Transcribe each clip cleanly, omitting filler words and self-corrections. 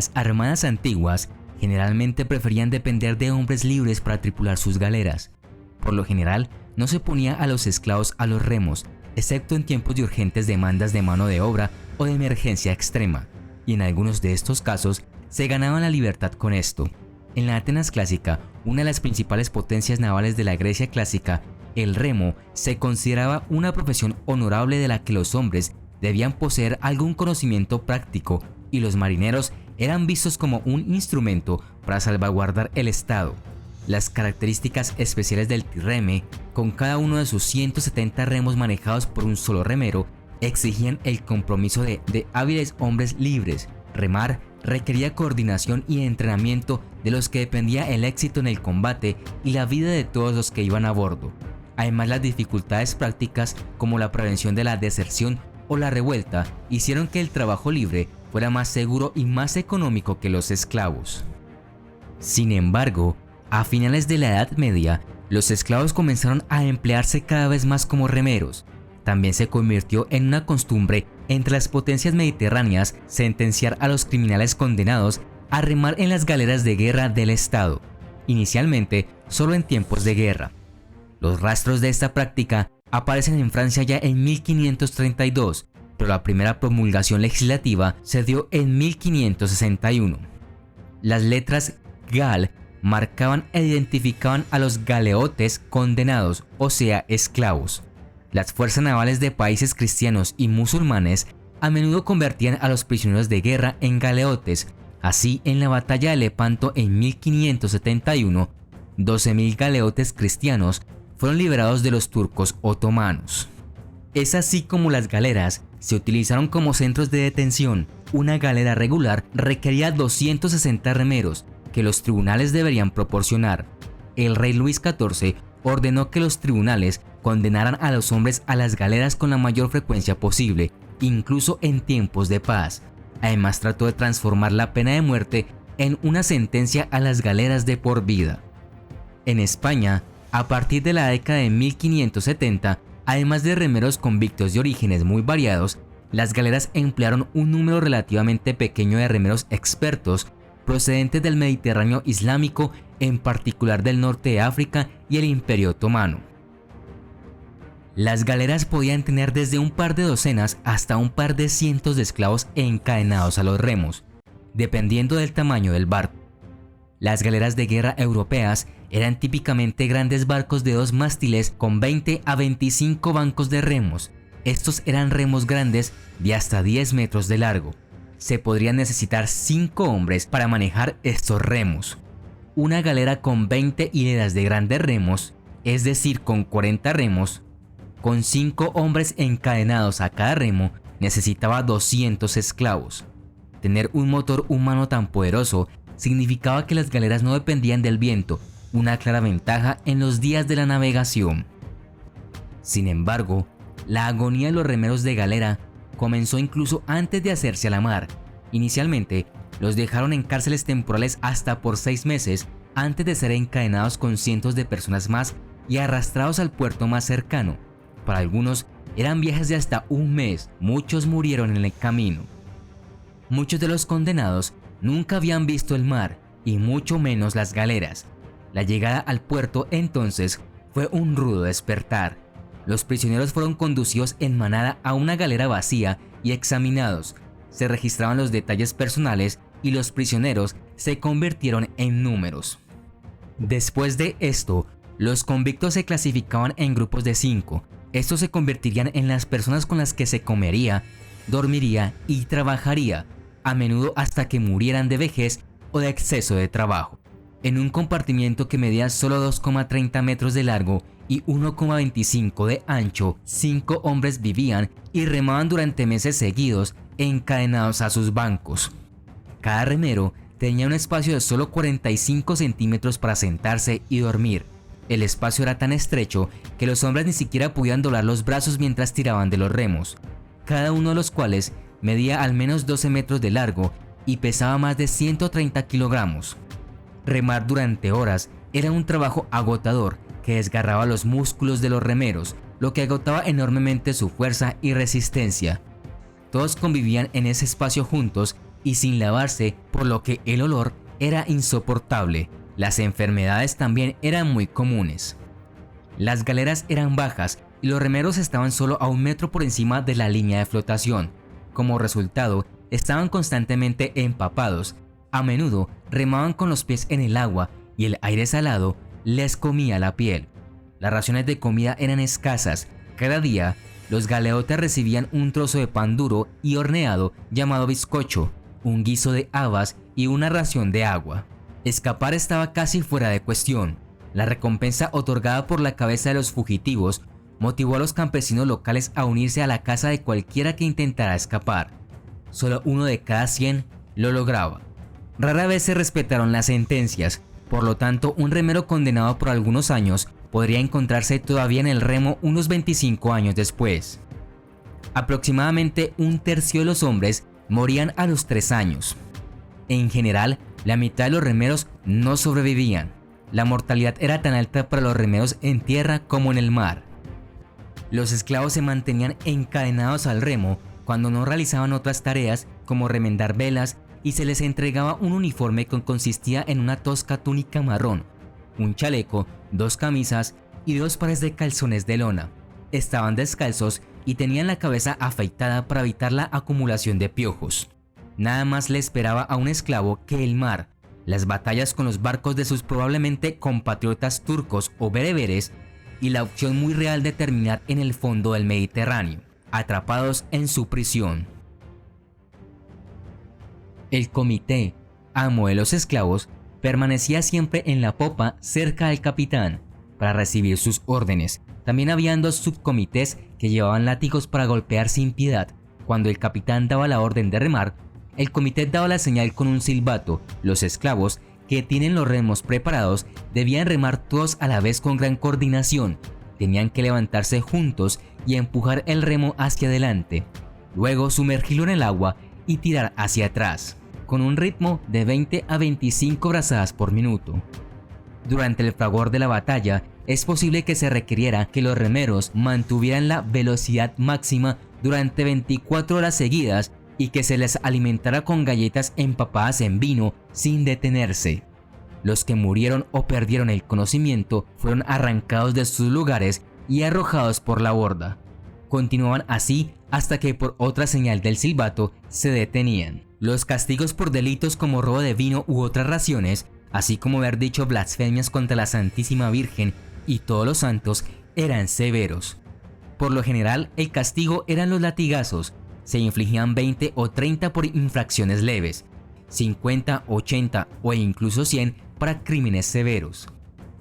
Las armadas antiguas generalmente preferían depender de hombres libres para tripular sus galeras. Por lo general, no se ponía a los esclavos a los remos, excepto en tiempos de urgentes demandas de mano de obra o de emergencia extrema, y en algunos de estos casos se ganaban la libertad con esto. En la Atenas clásica, una de las principales potencias navales de la Grecia clásica, el remo se consideraba una profesión honorable de la que los hombres debían poseer algún conocimiento práctico y los marineros eran vistos como un instrumento para salvaguardar el estado. Las características especiales del trireme, con cada uno de sus 170 remos manejados por un solo remero, exigían el compromiso de hábiles hombres libres. Remar requería coordinación y entrenamiento de los que dependía el éxito en el combate y la vida de todos los que iban a bordo. Además, las dificultades prácticas como la prevención de la deserción o la revuelta hicieron que el trabajo libre fuera más seguro y más económico que los esclavos. Sin embargo, a finales de la Edad Media, los esclavos comenzaron a emplearse cada vez más como remeros. También se convirtió en una costumbre entre las potencias mediterráneas sentenciar a los criminales condenados a remar en las galeras de guerra del Estado, inicialmente solo en tiempos de guerra. Los rastros de esta práctica aparecen en Francia ya en 1532, pero la primera promulgación legislativa se dio en 1561. Las letras gal marcaban e identificaban a los galeotes condenados, o sea, esclavos. Las fuerzas navales de países cristianos y musulmanes a menudo convertían a los prisioneros de guerra en galeotes. Así, en la batalla de Lepanto en 1571, 12.000 galeotes cristianos fueron liberados de los turcos otomanos. Es así como las galeras se utilizaron como centros de detención. Una galera regular requería 260 remeros que los tribunales deberían proporcionar. El rey Luis XIV ordenó que los tribunales condenaran a los hombres a las galeras con la mayor frecuencia posible, incluso en tiempos de paz. Además, trató de transformar la pena de muerte en una sentencia a las galeras de por vida. En España, a partir de la década de 1570, además de remeros convictos de orígenes muy variados, las galeras emplearon un número relativamente pequeño de remeros expertos procedentes del Mediterráneo islámico, en particular del norte de África y el Imperio Otomano. Las galeras podían tener desde un par de docenas hasta un par de cientos de esclavos encadenados a los remos, dependiendo del tamaño del barco. Las galeras de guerra europeas eran típicamente grandes barcos de 2 mástiles con 20 a 25 bancos de remos. Estos eran remos grandes de hasta 10 metros de largo. Se podrían necesitar 5 hombres para manejar estos remos. Una galera con 20 hileras de grandes remos, es decir, con 40 remos, con 5 hombres encadenados a cada remo, necesitaba 200 esclavos. Tener un motor humano tan poderoso significaba que las galeras no dependían del viento, una clara ventaja en los días de la navegación. Sin embargo, la agonía de los remeros de galera comenzó incluso antes de hacerse a la mar. Inicialmente, los dejaron en cárceles temporales hasta por 6 meses antes de ser encadenados con cientos de personas más y arrastrados al puerto más cercano. Para algunos, eran viajes de hasta un mes. Muchos murieron en el camino. Muchos de los condenados nunca habían visto el mar y mucho menos las galeras. La llegada al puerto entonces fue un rudo despertar. Los prisioneros fueron conducidos en manada a una galera vacía y examinados. Se registraban los detalles personales y los prisioneros se convirtieron en números. Después de esto, los convictos se clasificaban en grupos de 5. Estos se convertirían en las personas con las que se comería, dormiría y trabajaría, a menudo hasta que murieran de vejez o de exceso de trabajo. En un compartimiento que medía solo 2,30 metros de largo y 1,25 de ancho, 5 hombres vivían y remaban durante meses seguidos encadenados a sus bancos. Cada remero tenía un espacio de solo 45 centímetros para sentarse y dormir. El espacio era tan estrecho que los hombres ni siquiera podían doblar los brazos mientras tiraban de los remos, cada uno de los cuales medía al menos 12 metros de largo y pesaba más de 130 kilogramos. Remar durante horas era un trabajo agotador que desgarraba los músculos de los remeros, lo que agotaba enormemente su fuerza y resistencia. Todos convivían en ese espacio juntos y sin lavarse, por lo que el olor era insoportable. Las enfermedades también eran muy comunes. Las galeras eran bajas y los remeros estaban solo a 1 metro por encima de la línea de flotación. Como resultado, estaban constantemente empapados. A menudo remaban con los pies en el agua y el aire salado les comía la piel. Las raciones de comida eran escasas. Cada día, los galeotes recibían un trozo de pan duro y horneado llamado bizcocho, un guiso de habas y una ración de agua. Escapar estaba casi fuera de cuestión. La recompensa otorgada por la cabeza de los fugitivos motivó a los campesinos locales a unirse a la caza de cualquiera que intentara escapar. Solo 1 de cada 100 lo lograba. Rara vez se respetaron las sentencias, por lo tanto un remero condenado por algunos años podría encontrarse todavía en el remo unos 25 años después. Aproximadamente 1/3 de los hombres morían a los 3 años. En general, la mitad de los remeros no sobrevivían. La mortalidad era tan alta para los remeros en tierra como en el mar. Los esclavos se mantenían encadenados al remo cuando no realizaban otras tareas como remendar velas, y se les entregaba un uniforme que consistía en una tosca túnica marrón, un chaleco, 2 camisas y 2 pares de calzones de lona. Estaban descalzos y tenían la cabeza afeitada para evitar la acumulación de piojos. Nada más le esperaba a un esclavo que el mar, las batallas con los barcos de sus probablemente compatriotas turcos o bereberes, y la opción muy real de terminar en el fondo del Mediterráneo, atrapados en su prisión. El comité, amo de los esclavos, permanecía siempre en la popa cerca del capitán para recibir sus órdenes. También habían 2 subcomités que llevaban látigos para golpear sin piedad. Cuando el capitán daba la orden de remar, el comité daba la señal con un silbato. Los esclavos, que tienen los remos preparados, debían remar todos a la vez con gran coordinación. Tenían que levantarse juntos y empujar el remo hacia adelante. Luego sumergirlo en el agua y tirar hacia atrás, con un ritmo de 20 a 25 brazadas por minuto. Durante el fragor de la batalla, es posible que se requiriera que los remeros mantuvieran la velocidad máxima durante 24 horas seguidas y que se les alimentara con galletas empapadas en vino sin detenerse. Los que murieron o perdieron el conocimiento fueron arrancados de sus lugares y arrojados por la borda. Continuaban así hasta que por otra señal del silbato se detenían. Los castigos por delitos como robo de vino u otras raciones, así como haber dicho blasfemias contra la Santísima Virgen y todos los santos, eran severos. Por lo general, el castigo eran los latigazos. Se infligían 20 o 30 por infracciones leves, 50, 80 o incluso 100 para crímenes severos.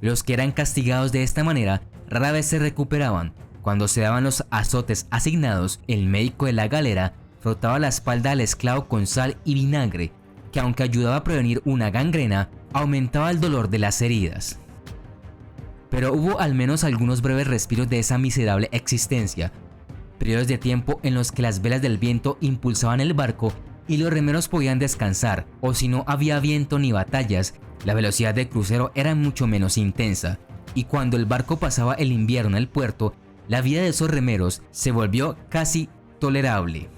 Los que eran castigados de esta manera rara vez se recuperaban. Cuando se daban los azotes asignados, el médico de la galera frotaba la espalda al esclavo con sal y vinagre, que aunque ayudaba a prevenir una gangrena, aumentaba el dolor de las heridas. Pero hubo al menos algunos breves respiros de esa miserable existencia, periodos de tiempo en los que las velas del viento impulsaban el barco y los remeros podían descansar, o si no había viento ni batallas, la velocidad del crucero era mucho menos intensa, y cuando el barco pasaba el invierno en el puerto, la vida de esos remeros se volvió casi tolerable.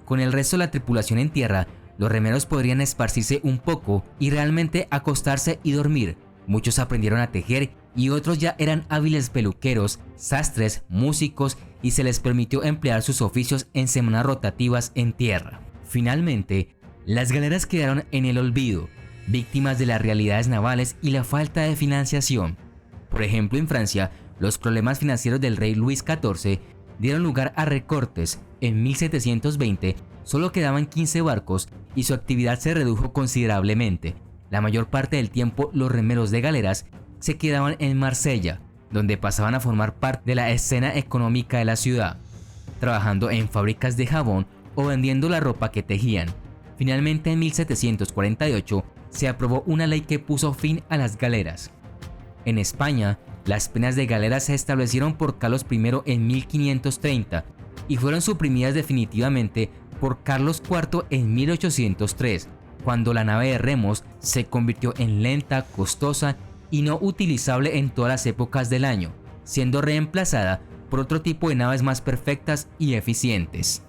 Con el resto de la tripulación en tierra, los remeros podrían esparcirse un poco y realmente acostarse y dormir. Muchos aprendieron a tejer y otros ya eran hábiles peluqueros, sastres, músicos, y se les permitió emplear sus oficios en semanas rotativas en tierra. Finalmente, las galeras quedaron en el olvido, víctimas de las realidades navales y la falta de financiación. Por ejemplo, en Francia, los problemas financieros del rey Luis XIV dieron lugar a recortes. En 1720 solo quedaban 15 barcos y su actividad se redujo considerablemente. La mayor parte del tiempo los remeros de galeras se quedaban en Marsella, donde pasaban a formar parte de la escena económica de la ciudad, trabajando en fábricas de jabón o vendiendo la ropa que tejían. Finalmente, en 1748 se aprobó una ley que puso fin a las galeras. En España, las penas de galera se establecieron por Carlos I en 1530 y fueron suprimidas definitivamente por Carlos IV en 1803, cuando la nave de remos se convirtió en lenta, costosa y no utilizable en todas las épocas del año, siendo reemplazada por otro tipo de naves más perfectas y eficientes.